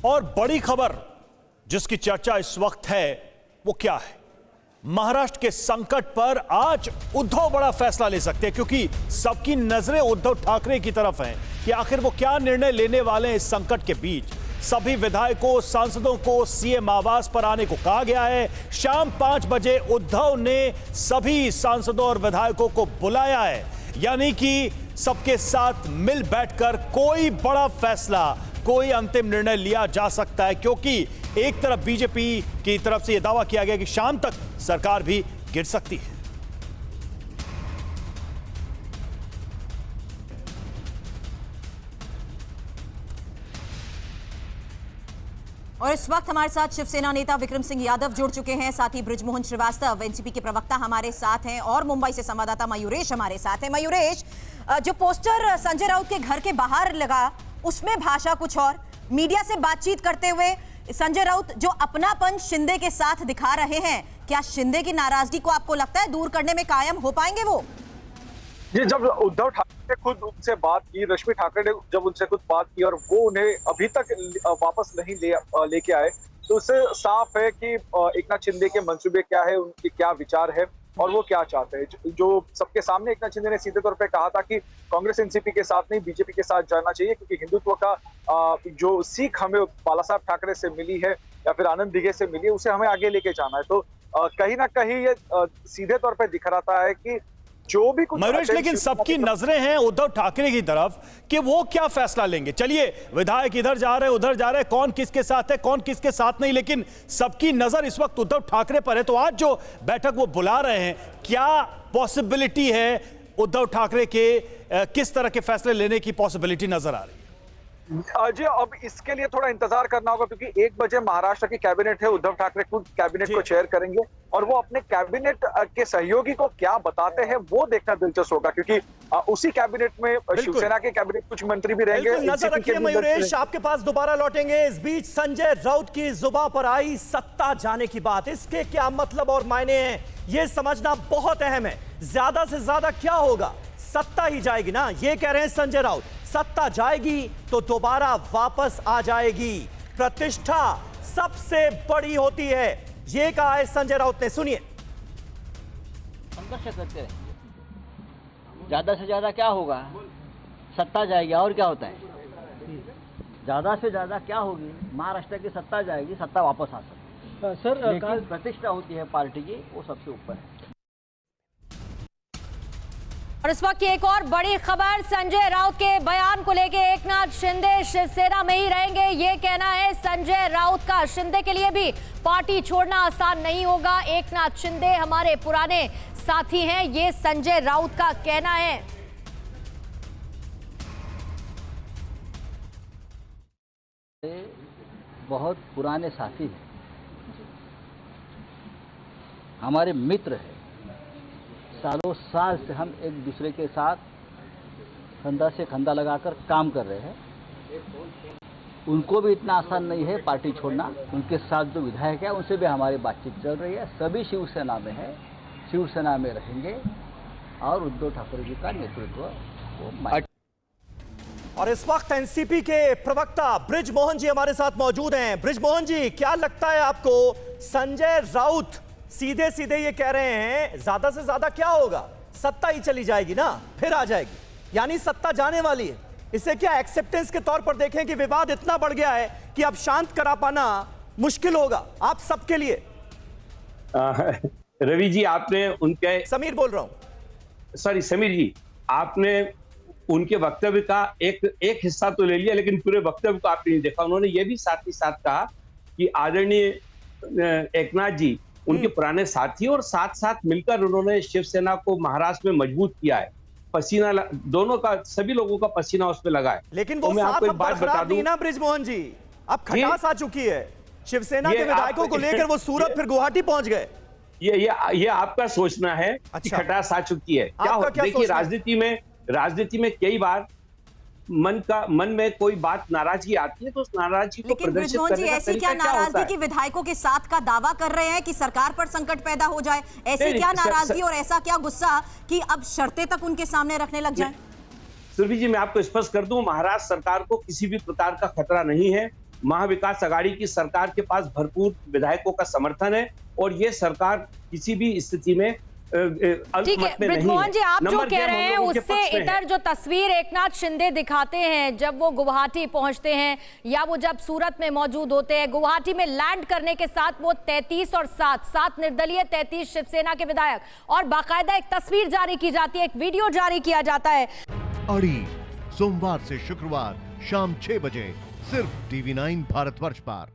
और बड़ी खबर जिसकी चर्चा इस वक्त है वो क्या है? महाराष्ट्र के संकट पर आज उद्धव बड़ा फैसला ले सकते हैं, क्योंकि सबकी नजरें उद्धव ठाकरे की तरफ हैं कि आखिर वो क्या निर्णय लेने वाले हैं इस संकट के बीच। सभी विधायकों सांसदों को सीएम आवास पर आने को कहा गया है। शाम 5 बजे उद्धव ने सभी सांसदों और विधायकों को बुलाया है, यानी कि सबके साथ मिल बैठकर कोई बड़ा फैसला, कोई अंतिम निर्णय लिया जा सकता है, क्योंकि एक तरफ बीजेपी की तरफ से यह दावा किया गया कि शाम तक सरकार भी गिर सकती है। और इस वक्त हमारे साथ शिवसेना नेता विक्रम सिंह यादव जुड़ चुके हैं, साथ ही बृजमोहन श्रीवास्तव एनसीपी के प्रवक्ता हमारे साथ हैं और मुंबई से संवाददाता मयूरेश हमारे साथ हैं। मयूरेश, जो पोस्टर संजय राउत के घर के बाहर लगा उसमें भाषा कुछ और, मीडिया से बातचीत करते हुए संजय राउत जो अपनापन शिंदे के साथ दिखा रहे हैं, क्या शिंदे की नाराजगी को आपको लगता है दूर करने में कायम हो पाएंगे वो? जी, जब उद्धव ठाकरे ने खुद उनसे बात की, रश्मि ठाकरे ने जब उनसे खुद बात की और वो उन्हें अभी तक वापस नहीं लेके आए, तो उससे साफ है कि एकनाथ शिंदे के मंसूबे क्या है, उनके क्या विचार है और वो क्या चाहते हैं। जो सबके सामने एकनाथ शिंदे ने सीधे तौर पे कहा था कि कांग्रेस एनसीपी के साथ नहीं बीजेपी के साथ जाना चाहिए, क्योंकि हिंदुत्व का जो सीख हमें बाला साहब ठाकरे से मिली है या फिर आनंद दिघे से मिली है, उसे हमें आगे लेके जाना है। तो कहीं ना कहीं ये सीधे तौर पे दिख रहा है कि जो भी कुछ मयूरेश, लेकिन सबकी नजरें हैं उद्धव ठाकरे की तरफ कि वो क्या फैसला लेंगे। चलिए, विधायक इधर जा रहे हैं उधर जा रहे हैं, कौन किसके साथ है कौन किसके साथ नहीं, लेकिन सबकी नजर इस वक्त उद्धव ठाकरे पर है। तो आज जो बैठक वो बुला रहे हैं, क्या पॉसिबिलिटी है उद्धव ठाकरे के किस तरह के फैसले लेने की पॉसिबिलिटी नजर आ रही है? जी, अब इसके लिए थोड़ा इंतजार करना होगा, क्योंकि 1 बजे महाराष्ट्र की कैबिनेट है। उद्धव ठाकरे खुद कैबिनेट को चेयर करेंगे और वो अपने कैबिनेट के सहयोगी को क्या बताते हैं वो देखना दिलचस्प होगा, क्योंकि उसी कैबिनेट में शिवसेना के कैबिनेट कुछ मंत्री भी रहेंगे। नजर रखिए मयूरेश, आपके पास दोबारा लौटेंगे। इस बीच संजय राउत की जुबान पर आई सत्ता जाने की बात, इसके क्या मतलब और मायने हैं ये समझना बहुत अहम है। ज्यादा से ज्यादा क्या होगा, सत्ता ही जाएगी ना, ये कह रहे हैं संजय राउत। सत्ता जाएगी तो दोबारा वापस आ जाएगी, प्रतिष्ठा सबसे बड़ी होती है, ये कहा है संजय राउत ने। सुनिए। संघर्ष करते रहेंगे, ज्यादा से ज्यादा क्या होगा, सत्ता जाएगी और क्या होता है, ज्यादा से ज्यादा क्या होगी, महाराष्ट्र की सत्ता जाएगी, सत्ता वापस आ सकती है सर, लेकिन प्रतिष्ठा होती है पार्टी की, वो सबसे ऊपर है। और इस वक्त की एक और बड़ी खबर, संजय राउत के बयान को लेके एकनाथ शिंदे शिवसेना में ही रहेंगे, ये कहना है संजय राउत का। शिंदे के लिए भी पार्टी छोड़ना आसान नहीं होगा। एकनाथ शिंदे हमारे पुराने साथी हैं, ये संजय राउत का कहना है। बहुत पुराने साथी हैं, हमारे मित्र हैं, सालों साल से हम एक दूसरे के साथ कंधा से कंधा लगाकर काम कर रहे हैं। उनको भी इतना आसान नहीं है पार्टी छोड़ना। उनके साथ जो विधायक है उनसे भी हमारी बातचीत चल रही है। सभी शिवसेना में है, शिवसेना में रहेंगे और उद्धव ठाकरे जी का नेतृत्व वो। और इस वक्त एनसीपी के प्रवक्ता बृजमोहन जी हमारे साथ मौजूद हैं। बृजमोहन जी, क्या लगता है आपको, संजय राउत सीधे सीधे ये कह रहे हैं ज्यादा से ज्यादा क्या होगा, सत्ता ही चली जाएगी ना, फिर आ जाएगी, यानी सत्ता जाने वाली है। इसे क्या एक्सेप्टेंस के तौर पर देखें कि विवाद इतना बढ़ गया है कि अब शांत करा पाना मुश्किल होगा आप सबके लिए? रवि जी, आपने उनके समीर बोल रहा हूं। सॉरी समीर जी, आपने उनके वक्तव्य का एक हिस्सा तो ले लिया, लेकिन पूरे वक्तव्य को आपने नहीं देखा। उन्होंने ये भी साथ ही साथ कहा कि आदरणीय एकनाथ जी उनके पुराने साथी और साथ साथ मिलकर उन्होंने शिवसेना को महाराष्ट्र में मजबूत किया है। पसीना दोनों का, सभी लोगों का पसीना उस पर लगा है। लेकिन वो साथ अब बरकरार नहीं ना बृजमोहन जी, अब खटास आ चुकी है शिवसेना के विधायकों को लेकर। वो सूरत फिर गुवाहाटी पहुंच गए। ये आपका सोचना है कि खटास आ चुकी है। क्या देखिए, राजनीति में कई बार मन में कोई बात नाराजगी आती है तो उस नाराजगी को प्रदर्शित करने का तरीका क्या होता है? नाराजगी की विधायकों के साथ का दावा कर रहे हैं कि सरकार पर संकट पैदा हो जाए, ऐसी क्या नाराजगी और ऐसा क्या गुस्सा कि अब शर्तें तक उनके सामने रखने लग जाएं? सुरभि जी, मैं आपको स्पष्ट कर दूं, महाराष्ट्र सरकार को किसी भी प्रकार का खतरा नहीं है। महाविकास आघाड़ी की सरकार के पास भरपूर विधायकों का समर्थन है और ये सरकार किसी भी स्थिति में ठीक है बृजमोहन जी, आप जो कह रहे हैं उससे इधर जो तस्वीर एकनाथ शिंदे दिखाते हैं जब वो गुवाहाटी पहुंचते हैं या वो जब सूरत में मौजूद होते हैं, गुवाहाटी में लैंड करने के साथ वो 33 और 7 निर्दलीय 33 शिवसेना के विधायक और बाकायदा एक तस्वीर जारी की जाती है, एक वीडियो जारी किया जाता है। अड़ी सोमवार से शुक्रवार शाम 6 बजे सिर्फ TV9 भारतवर्ष पर।